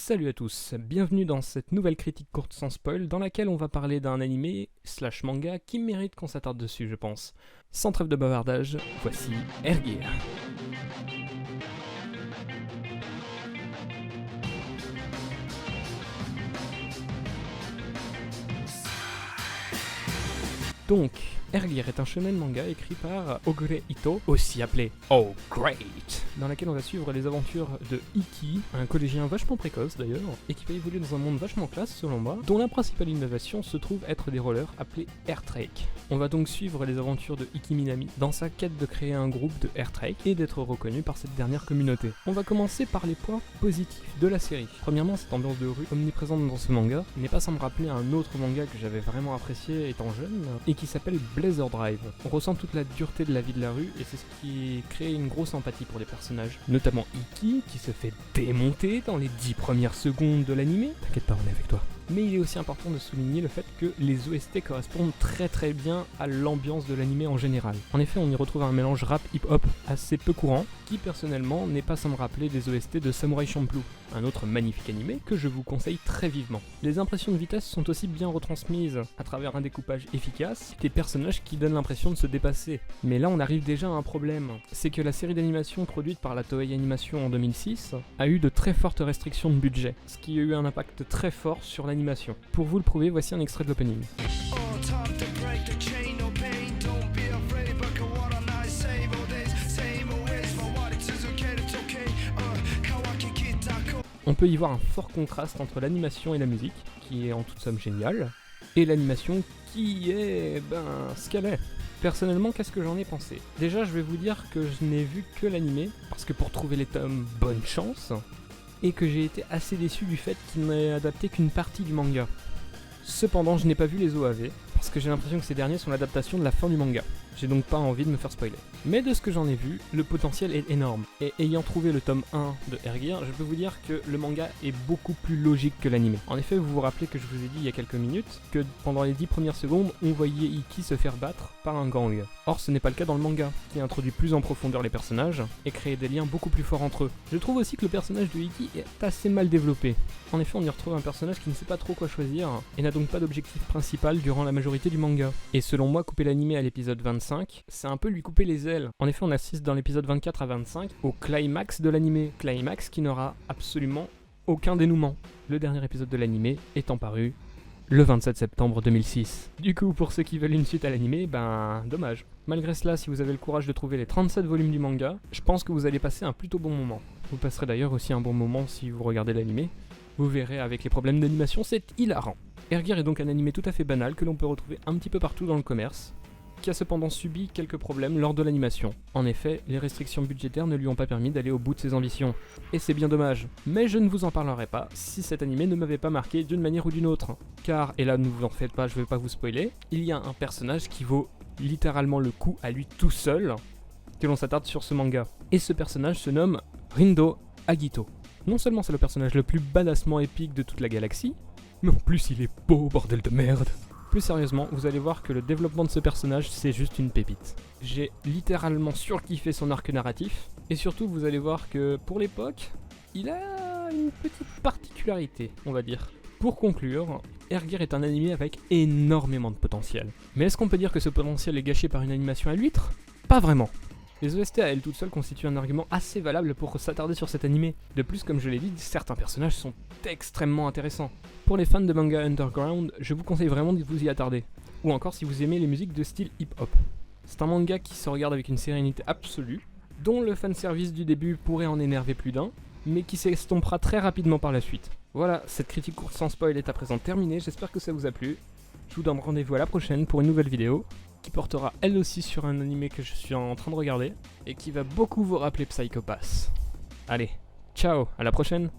Salut à tous, bienvenue dans cette nouvelle critique courte sans spoil dans laquelle on va parler d'un animé / manga qui mérite qu'on s'attarde dessus je pense. Sans trêve de bavardage, voici Air Gear. Donc, Air Gear est un shonen manga écrit par Ogure Ito, aussi appelé Oh Great, dans laquelle on va suivre les aventures de Iki, un collégien vachement précoce d'ailleurs, et qui va évoluer dans un monde vachement classe selon moi, dont la principale innovation se trouve être des rollers appelés Airtrake. On va donc suivre les aventures de Iki Minami dans sa quête de créer un groupe de Airtrake et d'être reconnu par cette dernière communauté. On va commencer par les points positifs de la série. Premièrement, cette ambiance de rue omniprésente dans ce manga n'est pas sans me rappeler un autre manga que j'avais vraiment apprécié étant jeune, et qui s'appelle Blazer Drive. On ressent toute la dureté de la vie de la rue et c'est ce qui crée une grosse empathie pour les personnages. Notamment Iki qui se fait démonter dans les 10 premières secondes de l'animé. T'inquiète pas, on est avec toi. Mais il est aussi important de souligner le fait que les OST correspondent très bien à l'ambiance de l'animé en général. En effet, on y retrouve un mélange rap hip-hop assez peu courant, qui personnellement n'est pas sans me rappeler des OST de Samurai Champloo, un autre magnifique animé que je vous conseille très vivement. Les impressions de vitesse sont aussi bien retransmises à travers un découpage efficace, des personnages qui donnent l'impression de se dépasser. Mais là on arrive déjà à un problème, c'est que la série d'animation produite par la Toei Animation en 2006 a eu de très fortes restrictions de budget, ce qui a eu un impact très fort sur l'animation. Pour vous le prouver, voici un extrait de l'opening. On peut y voir un fort contraste entre l'animation et la musique, qui est en toute somme géniale, et l'animation qui est, ce qu'elle est. Personnellement, qu'est-ce que j'en ai pensé? Déjà, je vais vous dire que je n'ai vu que l'animé, parce que pour trouver les tomes, bonne chance, et que j'ai été assez déçu du fait qu'il n'ait adapté qu'une partie du manga. Cependant, je n'ai pas vu les OAV, parce que j'ai l'impression que ces derniers sont l'adaptation de la fin du manga. J'ai donc pas envie de me faire spoiler. Mais de ce que j'en ai vu, le potentiel est énorme. Et ayant trouvé le tome 1 de Air Gear, je peux vous dire que le manga est beaucoup plus logique que l'anime. En effet, vous vous rappelez que je vous ai dit il y a quelques minutes que pendant les 10 premières secondes, on voyait Iki se faire battre par un gang. Or, ce n'est pas le cas dans le manga, qui introduit plus en profondeur les personnages et crée des liens beaucoup plus forts entre eux. Je trouve aussi que le personnage de Iki est assez mal développé. En effet, on y retrouve un personnage qui ne sait pas trop quoi choisir et n'a donc pas d'objectif principal durant la majorité du manga. Et selon moi, couper l'anime à l'épisode 25, c'est un peu lui couper les ailes. En effet, on assiste dans l'épisode 24 à 25 au climax de l'anime. Climax qui n'aura absolument aucun dénouement. Le dernier épisode de l'anime étant paru le 27 septembre 2006. Du coup, pour ceux qui veulent une suite à l'anime, dommage. Malgré cela, si vous avez le courage de trouver les 37 volumes du manga, je pense que vous allez passer un plutôt bon moment. Vous passerez d'ailleurs aussi un bon moment si vous regardez l'anime. Vous verrez avec les problèmes d'animation, c'est hilarant. Air Gear est donc un animé tout à fait banal que l'on peut retrouver un petit peu partout dans le commerce, qui a cependant subi quelques problèmes lors de l'animation. En effet, les restrictions budgétaires ne lui ont pas permis d'aller au bout de ses ambitions. Et c'est bien dommage. Mais je ne vous en parlerai pas si cet animé ne m'avait pas marqué d'une manière ou d'une autre. Car, et là ne vous en faites pas, je vais pas vous spoiler, il y a un personnage qui vaut littéralement le coup à lui tout seul que l'on s'attarde sur ce manga. Et ce personnage se nomme Rindo Agito. Non seulement c'est le personnage le plus badassement épique de toute la galaxie, mais en plus il est beau, bordel de merde. Plus sérieusement, vous allez voir que le développement de ce personnage, c'est juste une pépite. J'ai littéralement surkiffé son arc narratif, et surtout vous allez voir que pour l'époque, il a une petite particularité, on va dire. Pour conclure, Air Gear est un animé avec énormément de potentiel. Mais est-ce qu'on peut dire que ce potentiel est gâché par une animation à l'huître? Pas vraiment. Les OST à elles toutes seules constituent un argument assez valable pour s'attarder sur cet animé. De plus, comme je l'ai dit, certains personnages sont extrêmement intéressants. Pour les fans de manga underground, je vous conseille vraiment de vous y attarder. Ou encore si vous aimez les musiques de style hip-hop. C'est un manga qui se regarde avec une sérénité absolue, dont le fanservice du début pourrait en énerver plus d'un, mais qui s'estompera très rapidement par la suite. Voilà, cette critique courte sans spoil est à présent terminée, j'espère que ça vous a plu. Je vous donne rendez-vous à la prochaine pour une nouvelle vidéo, qui portera elle aussi sur un animé que je suis en train de regarder, et qui va beaucoup vous rappeler Psycho Pass. Allez, ciao, à la prochaine.